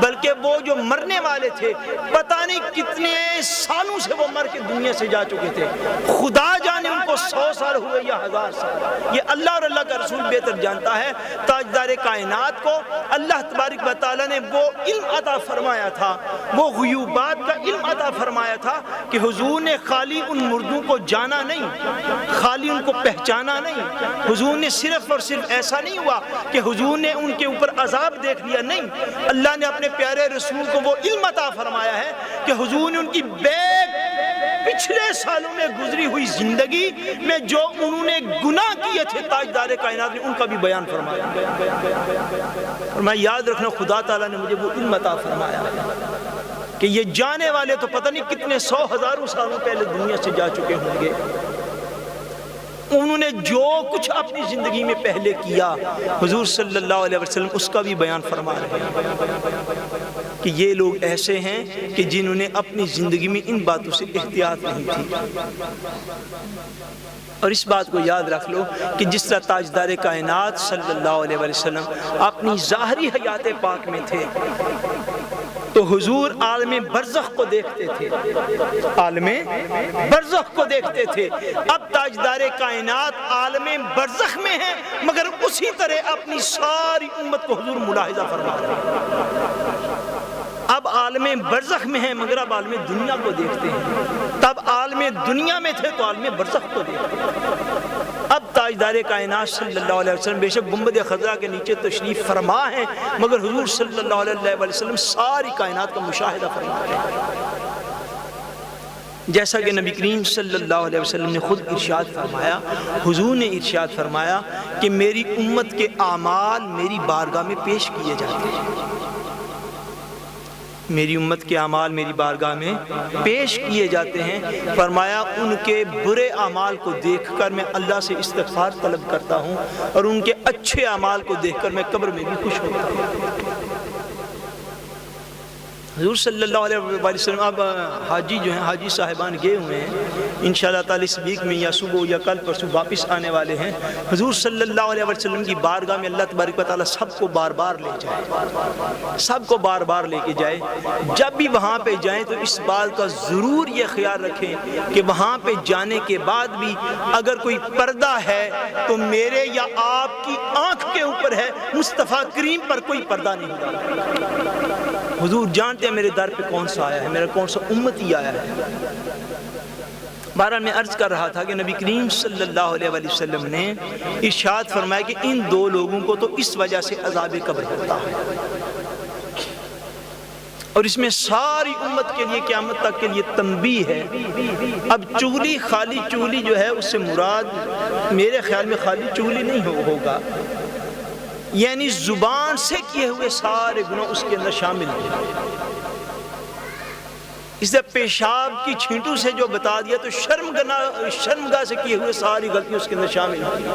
بلکہ وہ جو مرنے والے تھے پتہ نہیں کتنے سالوں سے وہ مر کے دنیا سے جا چکے تھے، خدا جانے ان کو 100 سال ہوئے یا 1000 سال، یہ اللہ اور اللہ کا رسول بہتر جانتا ہے۔ تاجدار کائنات کو اللہ تبارک و تعالیٰ نے وہ علم عطا فرمایا تھا، وہ غیوبات کا علم عطا فرمایا تھا کہ حضور نے خالی ان مردوں کو جانا نہیں، خالی ان کو پہچانا نہیں، حضور نے صرف اور صرف ایسا نہیں ہوا کہ حضور نے ان کے اوپر عذاب دیکھ لیا، نہیں، اللہ نے اپنے پیارے رسول کو وہ علم عطا فرمایا ہے کہ حضور نے ان کی پچھلے سالوں میں گزری ہوئی زندگی میں جو انہوں نے گناہ کیے تھے تاجدار کائنات نے ان کا بھی بیان فرمایا، اور میں یاد رکھنا خدا تعالیٰ نے مجھے وہ علم عطا فرمایا کہ یہ جانے والے تو پتہ نہیں کتنے 100 ہزاروں سالوں پہلے دنیا سے جا چکے ہوں گے، انہوں نے جو کچھ اپنی زندگی میں پہلے کیا حضور صلی اللہ علیہ وسلم اس کا بھی بیان فرما رہے ہیں کہ یہ لوگ ایسے ہیں کہ جنہوں نے اپنی زندگی میں ان باتوں سے احتیاط نہیں کی۔ اور اس بات کو یاد رکھ لو کہ جس طرح تاجدار کائنات صلی اللہ علیہ وسلم اپنی ظاہری حیات پاک میں تھے تو حضور عالم برزخ کو دیکھتے تھے، عالم برزخ کو دیکھتے تھے۔ اب تاجدار کائنات عالم برزخ میں ہیں مگر اسی طرح اپنی ساری امت کو حضور ملاحظہ فرما رہے ہیں۔ اب عالم برزخ میں ہیں مگر اب عالم دنیا کو دیکھتے ہیں، تب عالم دنیا میں تھے تو عالم برزخ کو دیکھتے ہیں۔ اب تاجدار کائنات صلی اللہ علیہ وسلم بے شک گنبد خضرا کے نیچے تشریف فرما ہیں مگر حضور صلی اللہ علیہ وسلم ساری کائنات کا مشاہدہ فرما رہے ہیں، جیسا کہ نبی کریم صلی اللہ علیہ وسلم نے خود ارشاد فرمایا، حضور نے ارشاد فرمایا کہ میری امت کے اعمال میری بارگاہ میں پیش کیے جاتے ہیں، میری امت کے اعمال میری بارگاہ میں پیش کیے جاتے ہیں۔ فرمایا ان کے برے اعمال کو دیکھ کر میں اللہ سے استغفار طلب کرتا ہوں اور ان کے اچھے اعمال کو دیکھ کر میں قبر میں بھی خوش ہوتا ہوں۔ حضور صلی اللہ علیہ وسلم اب حاجی جو ہیں، حاجی صاحبان گئے ہوئے ہیں، انشاءاللہ تعالی اس ویک میں یا صبح یا کل پرسوں واپس آنے والے ہیں۔ حضور صلی اللہ علیہ وسلم کی بارگاہ میں اللہ تبارک و تعالیٰ سب کو بار بار لے جائے، سب کو بار بار لے کے جائے۔ جب بھی وہاں پہ جائیں تو اس بات کا ضرور یہ خیال رکھیں کہ وہاں پہ جانے کے بعد بھی اگر کوئی پردہ ہے تو میرے یا آپ کی آنکھ کے اوپر ہے، مصطفیٰ کریم پر کوئی پردہ نہیں ہوگا۔ حضور جانتے ہیں میرے در پہ کون سا آیا ہے، میرا کون سا امتی آیا ہے۔ بہرحال میں عرض کر رہا تھا کہ نبی کریم صلی اللہ علیہ وسلم نے ارشاد فرمایا کہ ان دو لوگوں کو تو اس وجہ سے عذاب قبر ہوتا ہے، اور اس میں ساری امت کے لیے قیامت تک کے لیے تنبیہ ہے۔ اب چغلی، خالی چغلی جو ہے اس سے مراد میرے خیال میں خالی چغلی نہیں ہوگا، یعنی زبان سے کیے ہوئے سارے گناہ اس کے اندر شامل ہیں۔ اس نے پیشاب کی چھینٹوں سے جو بتا دیا تو شرمگاہ سے کیے ہوئے ساری غلطی اس کے اندر شامل ہیں۔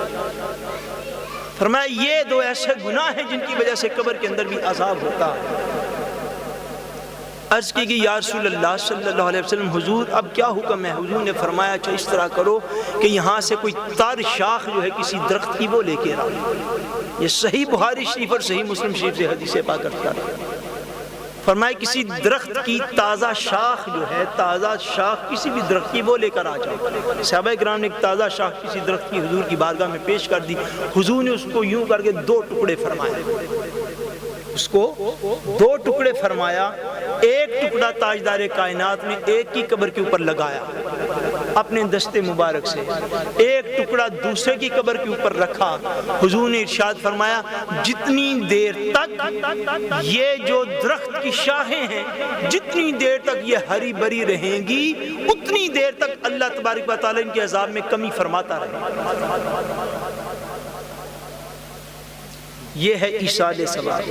فرمایا یہ دو ایسے گناہ ہیں جن کی وجہ سے قبر کے اندر بھی عذاب ہوتا ہے۔ عرض کی کہ یا رسول اللہ صلی اللہ علیہ وسلم حضور اب کیا حکم ہے؟ حضور نے فرمایا اچھا اس طرح کرو کہ یہاں سے کوئی تر شاخ جو ہے کسی درخت کی وہ لے کے آؤ۔ یہ صحیح بخاری شریف اور صحیح مسلم شریف سے حدیث پاک کرتا ہے۔ فرمایا کسی درخت کی تازہ شاخ جو ہے، تازہ شاخ کسی بھی درخت کی وہ لے کر آ جاؤ۔ صحابہ کرام نے ایک تازہ شاخ کسی درخت کی حضور کی بارگاہ میں پیش کر دی، حضور نے اس کو یوں کر کے 2 ٹکڑے فرمائے، اس کو 2 ٹکڑے فرمایا، ایک ٹکڑا تاجدار کائنات نے ایک کی قبر کے اوپر لگایا اپنے دستے مبارک سے، ایک ٹکڑا دوسرے کی قبر کے اوپر رکھا۔ حضور نے ارشاد فرمایا جتنی دیر تک یہ جو درخت کی شاخیں ہیں، جتنی دیر تک یہ ہری بری رہیں گی، اتنی دیر تک اللہ تبارک و تعالی ان کے عذاب میں کمی فرماتا رہے۔ یہ ہے ایصال ثواب۔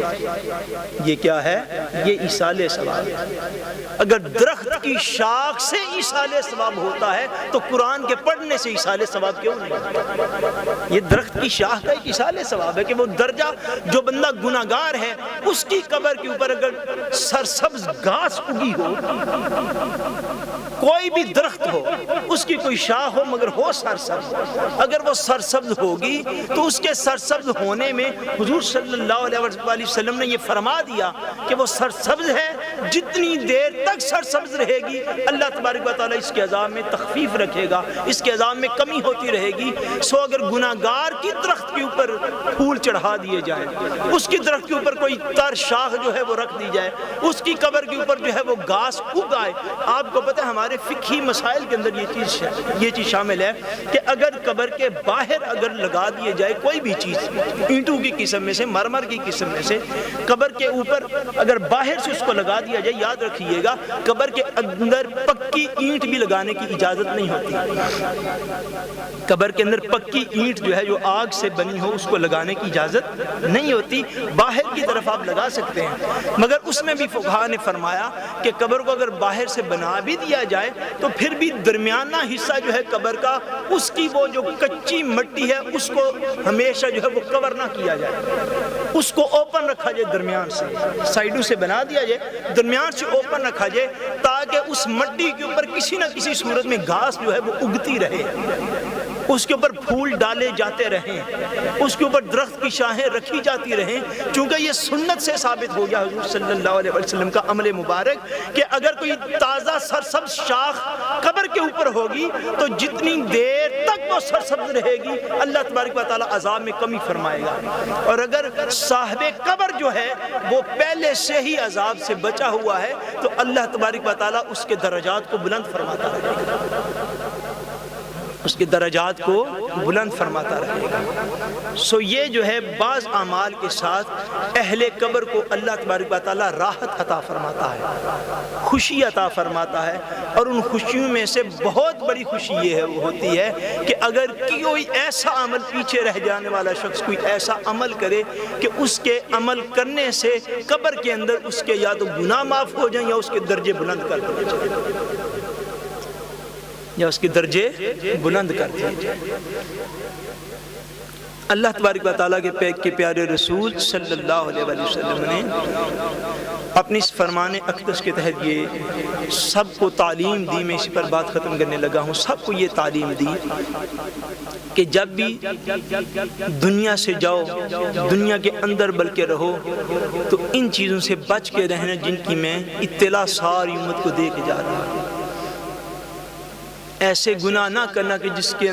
یہ کیا ہے؟ یہ ایصال ثواب۔ اگر درخت کی شاخ سے ایصال ثواب ہوتا ہے تو قرآن کے پڑھنے سے ایصال ثواب کیوں نہیں؟ یہ درخت کی شاخ کا ایک ایصال ثواب ہے کہ وہ درجہ جو بندہ گناہگار ہے اس کی قبر کے اوپر اگر سرسبز گھاس اگی ہو، کوئی بھی درخت ہو، اس کی کوئی شاخ ہو مگر ہو سرسبز، اگر وہ سرسبز ہوگی تو اس کے سرسبز ہونے میں حضور صلی اللہ علیہ وسلم نے یہ فرما دیا کہ وہ سرسبز ہے، جتنی دیر تک سرسبز رہے گی اللہ تبارک و تعالیٰ اس کے عذاب میں تخفیف رکھے گا، اس کے عذاب میں کمی ہوتی رہے گی۔ سو اگر گناہگار کی درخت کے اوپر پھول چڑھا دیے جائیں، اس کی درخت کے اوپر کوئی تر شاخ جو ہے وہ رکھ دی جائے، اس کی قبر کے اوپر جو ہے وہ گھاس اگ آئے، آپ کو پتہ ہے ہمارے فقہی مسائل کے اندر یہ چیز شامل ہے کہ اگر قبر کے باہر اگر لگا دیے جائے کوئی بھی چیز، اینٹوں کی قسم میں سے، مرمر کی قسم میں سے، قبر کے اوپر اگر باہر سے اس کو لگا دیا جائے، یاد رکھیے گا قبر کے اندر پکی اینٹ بھی لگانے کی اجازت نہیں ہوتی۔ قبر کے اندر پکی اینٹ جو ہے جو آگ سے بنی ہو اس کو لگانے کی اجازت نہیں ہوتی، باہر کی طرف آپ لگا سکتے ہیں، مگر اس میں بھی فقہاء نے فرمایا کہ قبر کو اگر باہر سے بنا بھی دیا جائے تو پھر بھی درمیانہ حصہ جو ہے قبر کا، اس کی وہ جو کچی مٹی ہے اس کو ہمیشہ جو ہے وہ کور نہ کیا جائے، اس کو اوپن رکھا جائے، درمیان سے سائیڈوں سے بنا دیا جائے، درمیان سے اوپن رکھا جائے تاکہ اس مٹی کے اوپر کسی نہ کسی صورت میں گھاس جو ہے وہ اگتی رہے، اس کے اوپر پھول ڈالے جاتے رہیں، اس کے اوپر درخت کی شاخیں رکھی جاتی رہیں، چونکہ یہ سنت سے ثابت ہو گیا حضور صلی اللہ علیہ وسلم کا عمل مبارک کہ اگر کوئی تازہ سرسبز شاخ قبر کے اوپر ہوگی تو جتنی دیر تک وہ سرسبز رہے گی اللہ تبارک و تعالیٰ عذاب میں کمی فرمائے گا، اور اگر صاحب قبر جو ہے وہ پہلے سے ہی عذاب سے بچا ہوا ہے تو اللہ تبارک و تعالیٰ اس کے درجات کو بلند فرماتا رہے گا، اس کے درجات کو بلند فرماتا رہے گا۔ سو یہ جو ہے بعض اعمال کے ساتھ اہل قبر کو اللہ تبارک و تعالیٰ راحت عطا فرماتا ہے، خوشی عطا فرماتا ہے، اور ان خوشیوں میں سے بہت بڑی خوشی یہ ہوتی ہے کہ اگر کوئی ایسا عمل پیچھے رہ جانے والا شخص کوئی ایسا عمل کرے کہ اس کے عمل کرنے سے قبر کے اندر اس کے یا تو گناہ معاف ہو جائیں یا اس کے درجے بلند کر دیے جائیں، یا اس کے درجے بلند کر دیے جائیں۔ اللہ تبارک و تعالیٰ کے پیارے رسول صلی اللہ علیہ وسلم نے اپنی اس فرمان اقدس کے تحت یہ سب کو تعلیم دی، میں اسی پر بات ختم کرنے لگا ہوں، سب کو یہ تعلیم دی کہ جب بھی دنیا سے جاؤ، دنیا کے اندر بلکہ رہو تو ان چیزوں سے بچ کے رہنا جن کی میں اطلاع ساری امت کو دے کے جا رہا ہوں، ایسے گناہ نہ کرنا کہ جس کے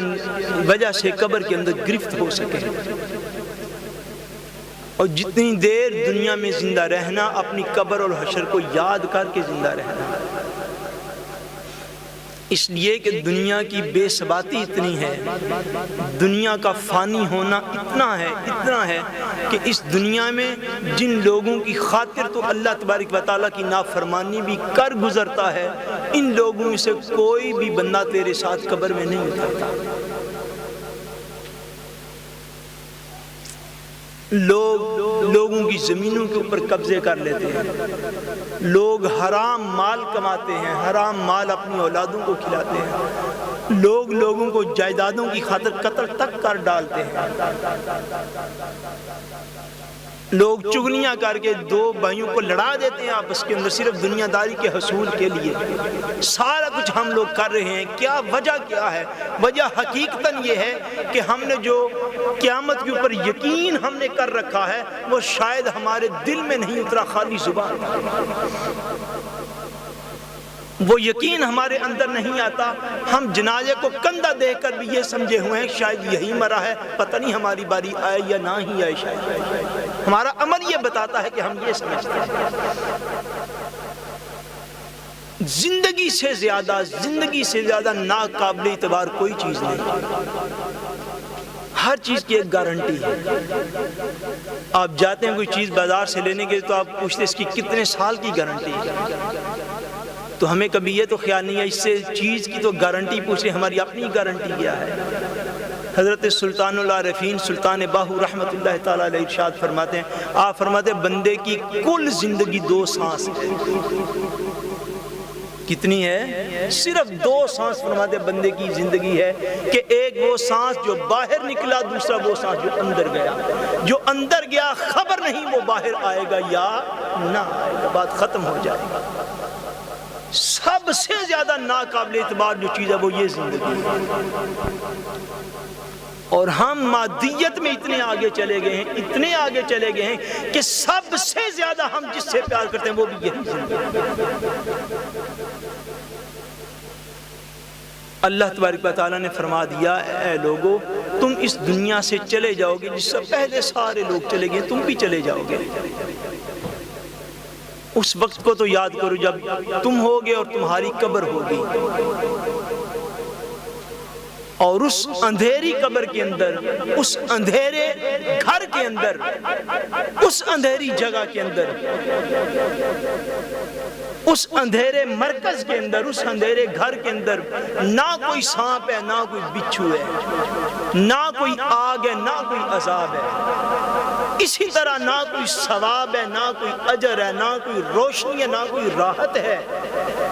وجہ سے قبر کے اندر گرفت ہو سکے، اور جتنی دیر دنیا میں زندہ رہنا اپنی قبر اور حشر کو یاد کر کے زندہ رہنا، اس لیے کہ دنیا کی بے ثباتی اتنی ہے، دنیا کا فانی ہونا اتنا ہے کہ اس دنیا میں جن لوگوں کی خاطر تو اللہ تبارک و تعالیٰ کی نافرمانی بھی کر گزرتا ہے، ان لوگوں میں سے کوئی بھی بندہ تیرے ساتھ قبر میں نہیں اترتا۔ لوگوں کی زمینوں کے اوپر قبضے کر لیتے ہیں، لوگ حرام مال کماتے ہیں، حرام مال اپنی اولادوں کو کھلاتے ہیں، لوگ لوگوں کو جائیدادوں کی خاطر قتل تک کر ڈالتے ہیں، لوگ چغلیاں کر کے دو بھائیوں کو لڑا دیتے ہیں آپس کے اندر صرف دنیا داری کے حصول کے لیے. سارا کچھ ہم لوگ کر رہے ہیں. کیا وجہ کیا ہے؟ وجہ حقیقتاً یہ ہے کہ ہم نے جو قیامت کے اوپر یقین ہم نے کر رکھا ہے وہ شاید ہمارے دل میں نہیں اترا، خالی زبان. وہ یقین ہمارے اندر نہیں آتا. ہم جنازے کو کندھا دیکھ کر بھی یہ سمجھے ہوئے ہیں شاید یہی مرا ہے، پتہ نہیں ہماری باری آئے یا نہ ہی آئے. شاید ہمارا عمل یہ بتاتا ہے کہ ہم یہ سمجھتے ہیں. زندگی سے زیادہ ناقابل اعتبار کوئی چیز نہیں. ہر چیز کی ایک گارنٹی ہے. آپ جاتے ہیں کوئی چیز بازار سے لینے کے لیے تو آپ پوچھتے ہیں اس کی کتنے سال کی گارنٹی ہے. تو ہمیں کبھی یہ تو خیال نہیں ہے اس سے چیز کی تو گارنٹی پوچھیں، ہماری اپنی گارنٹی کیا ہے. حضرت سلطان العارفین سلطان باہو رحمت اللہ تعالیٰ علیہ ارشاد فرماتے ہیں، آپ فرماتے ہیں بندے کی کل زندگی 2 سانس ہے. کتنی ہے؟ صرف 2 سانس فرماتے ہیں بندے کی زندگی ہے کہ ایک وہ سانس جو باہر نکلا، دوسرا وہ سانس جو اندر گیا. جو اندر گیا خبر نہیں وہ باہر آئے گا یا نہ آئے گا، بات ختم ہو جائے گا. سب سے زیادہ ناقابل اعتبار جو چیز ہے وہ یہ زندگی ہے. اور ہم مادیت میں اتنے آگے چلے گئے ہیں کہ سب سے زیادہ ہم جس سے پیار کرتے ہیں وہ بھی یہی زندگی ہے. اللہ تبارک و تعالیٰ نے فرما دیا اے لوگو تم اس دنیا سے چلے جاؤ گے جس سے پہلے سارے لوگ چلے گئے، تم بھی چلے جاؤ گے. اس وقت کو تو یاد کرو جب تم ہوگے اور تمہاری قبر ہوگی، اور اس اندھیری قبر کے اندر، اس اندھیرے گھر کے اندر، اس اندھیری جگہ کے اندر، اس اندھیرے مرکز کے اندر، اس اندھیرے گھر کے اندر نہ کوئی سانپ ہے، نہ کوئی بچھو ہے، نہ کوئی آگ ہے، نہ کوئی عذاب ہے. اسی طرح نہ کوئی ثواب ہے، نہ کوئی اجر ہے، نہ کوئی روشنی ہے، نہ کوئی راحت ہے.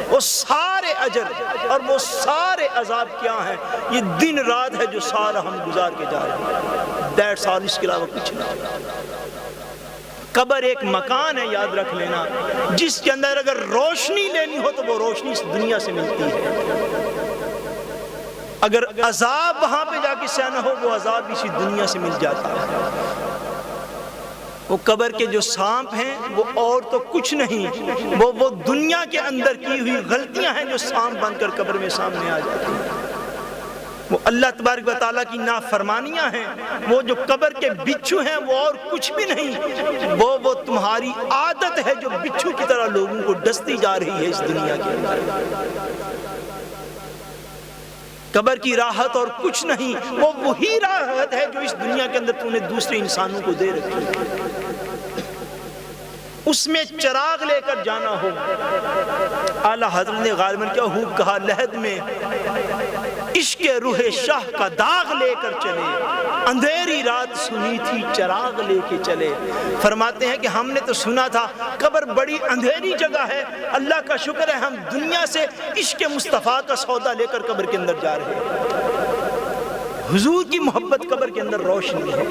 وہ سارے اجر اور وہ سارے عذاب کیا ہیں؟ یہ دن رات ہے جو سارا ہم گزار کے جا رہے ہیں. دیٹس آل، اس کے علاوہ کچھ نہیں. قبر ایک مکان ہے، یاد رکھ لینا، جس کے اندر اگر روشنی لینی ہو تو وہ روشنی اس دنیا سے ملتی ہے. اگر عذاب وہاں پہ جا کے سہنا ہو وہ عذاب اسی دنیا سے مل جاتا ہے. وہ قبر کے جو سانپ ہیں وہ اور تو کچھ نہیں، وہ دنیا کے اندر کی ہوئی غلطیاں ہیں جو سانپ بن کر قبر میں سامنے آ جاتی ہیں. وہ اللہ تبارک و تعالیٰ کی نافرمانیاں ہیں. وہ جو قبر کے بچھو ہیں وہ اور کچھ بھی نہیں، وہ تمہاری عادت ہے جو بچھو کی طرح لوگوں کو ڈستی جا رہی ہے اس دنیا کے اندر. قبر کی راحت اور کچھ نہیں، وہ وہی راحت ہے جو اس دنیا کے اندر تم نے دوسرے انسانوں کو دے رکھی ہے. اس میں چراغ لے کر جانا ہو. اعلیٰ حضرت نے غالباً کیا خوب کہا، لحد میں عشق روح شاہ کا داغ لے کر چلے، اندھیری رات سنی تھی چراغ لے کے چلے. فرماتے ہیں کہ ہم نے تو سنا تھا قبر بڑی اندھیری جگہ ہے، اللہ کا شکر ہے ہم دنیا سے عشق مصطفیٰ کا سودا لے کر قبر کے اندر جا رہے ہیں. حضور کی محبت قبر کے اندر روشنی ہے.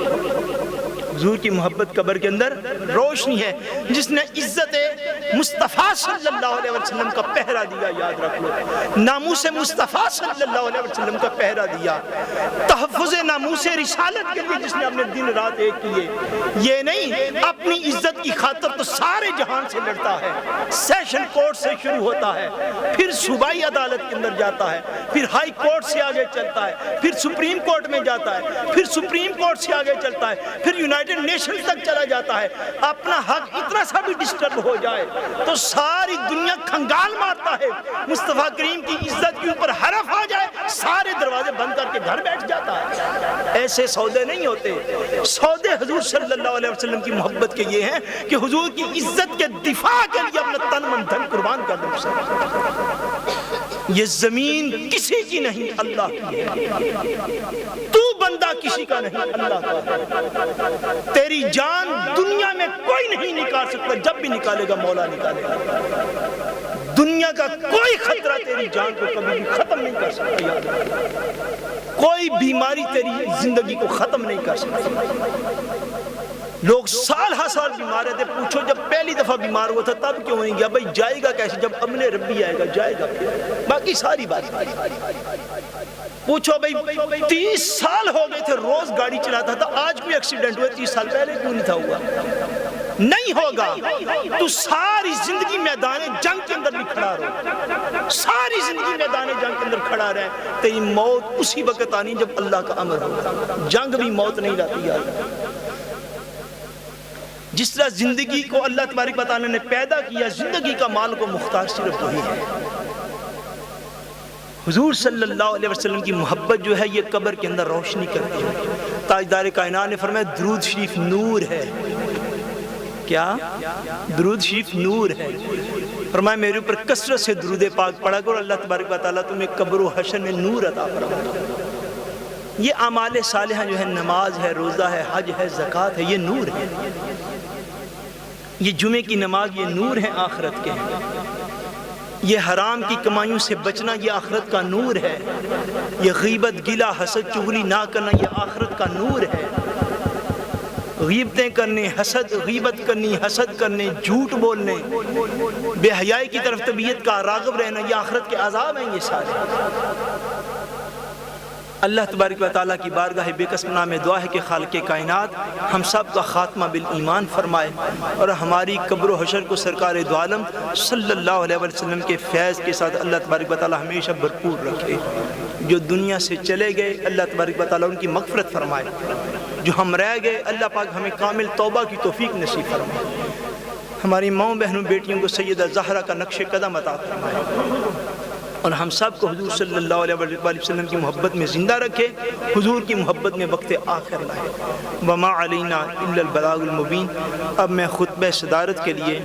حضور کی محبت قبر کے اندر روشنی ہے. جس نے عزت مصطفیٰ صلی اللہ علیہ وسلم کا پہرا دیا، یاد رکھ لو، ناموس مصطفیٰ صلی اللہ علیہ وسلم کا پہرا دیا، تحفظ ناموس رسالت کے لیے جس نے اپنے دن رات ایک کیے. یہ نہیں اپنی عزت کی خاطر تو سارے جہان سے لڑتا ہے. سیشن کورٹ سے شروع ہوتا ہے، پھر صوبائی عدالت کے اندر جاتا ہے، پھر ہائی کورٹ سے آگے چلتا ہے، پھر سپریم کورٹ میں جاتا ہے، پھر سپریم کورٹ سے آگے چلتا ہے، پھر یونائیٹڈ نیشن تک چلا جاتا ہے. اپنا حق اتنا سا بھی ڈسٹرب ہو جائے تو ساری دنیا کھنگال مارتا ہے. مصطفیٰ کریم کی عزت کے اوپر حرف آ جائے سارے دروازے بند کر کے گھر بیٹھ جاتا ہے. ایسے سودے نہیں ہوتے. سودے حضور صلی اللہ علیہ وسلم کی محبت کے یہ ہیں کہ حضور کی عزت کے دفاع کے لیے اپنا تن من دھن قربان کر دو. یہ زمین کسی کی نہیں، اللہ کی ہے. تو بندہ کسی کا نہیں، اللہ کا ہے. تیری جان دنیا میں کوئی نہیں نکال سکتا، جب بھی نکالے گا مولا نکالے گا. دنیا کا کوئی خطرہ تیری جان کو کبھی بھی ختم نہیں کر سکتا. یاد رکھ، کوئی بیماری تیری زندگی کو ختم نہیں کر سکتی. لوگ سال ہر سال بیمار رہتے، پوچھو جب پہلی دفعہ بیمار ہوا تھا تب کیوں نہیں گیا؟ بھائی جائے گا کیسے؟ جب امن ربی آئے گا جائے گا پھر، باقی ساری بات۔ پوچھو بھائی 30 سال ہو گئے تھے روز گاڑی چلاتا تھا، آج کوئی ایکسیڈنٹ ہوا 30 سال پہلے کیوں نہیں تھا ہوا؟ نہیں ہوگا۔ تو ساری زندگی میدان جنگ کے اندر بھی کھڑا رہو، ساری زندگی میدان جنگ کے اندر کھڑا رہے، تیری موت اسی وقت آنی جب اللہ کا امر ہوگا۔ جنگ بھی موت نہیں لاتی یار۔ جس طرح زندگی کو اللہ تبارک و تعالیٰ نے پیدا کیا، زندگی کا مال کو مختار صرف وہی ہے۔ حضور صلی اللہ علیہ وسلم کی محبت جو ہے یہ قبر کے اندر روشنی کرتی ہے۔ تاجدار کائنات نے فرمایا درود شریف نور ہے۔ کیا؟ درود شریف نور ہے۔ فرمایا میرے اوپر کثرت سے درود پاک پڑھا کرو، اللہ تبارک و تعالیٰ تمہیں قبر و حشر میں نور عطا فرمائے۔ یہ اعمال صالحہ جو ہے، نماز ہے، روزہ ہے، حج ہے، زکوٰۃ ہے، یہ نور ہے۔ یہ جمعے کی نماز یہ نور ہے آخرت کے۔ یہ حرام کی کمائیوں سے بچنا یہ آخرت کا نور ہے۔ یہ غیبت، گلہ، حسد، چغلی نہ کرنا یہ آخرت کا نور ہے۔ غیبتیں کرنے، حسد، غیبت کرنی، حسد کرنے، جھوٹ بولنے، بے حیائی کی طرف طبیعت کا راغب رہنا یہ آخرت کے عذاب ہیں یہ سارے۔ اللہ تبارک و تعالیٰ کی بارگاہ بے قسم نام دعا ہے کہ خالق کائنات ہم سب کا خاتمہ بالایمان فرمائے، اور ہماری قبر و حشر کو سرکار دو عالم صلی اللہ علیہ وسلم کے فیض کے ساتھ اللہ تبارک و تعالیٰ ہمیشہ بھرپور رکھے۔ جو دنیا سے چلے گئے اللہ تبارک و تعالیٰ ان کی مغفرت فرمائے، جو ہم رہ گئے اللہ پاک ہمیں کامل توبہ کی توفیق نصیب فرمائے۔ ہماری ماؤں بہنوں بیٹیوں کو سیدہ زہرا کا نقش قدم عطا فرمائے، اور ہم سب کو حضور صلی اللہ علیہ وآلہ وسلم کی محبت میں زندہ رکھے، حضور کی محبت میں وقت آخر لائے۔ وما علینا الا البلاغ المبین۔ اب میں خطبہ صدارت کے لیے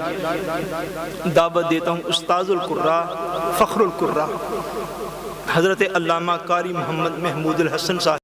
دعوت دیتا ہوں استاذ القراء، فخر القراء، حضرت علامہ قاری محمد محمود الحسن صاحب۔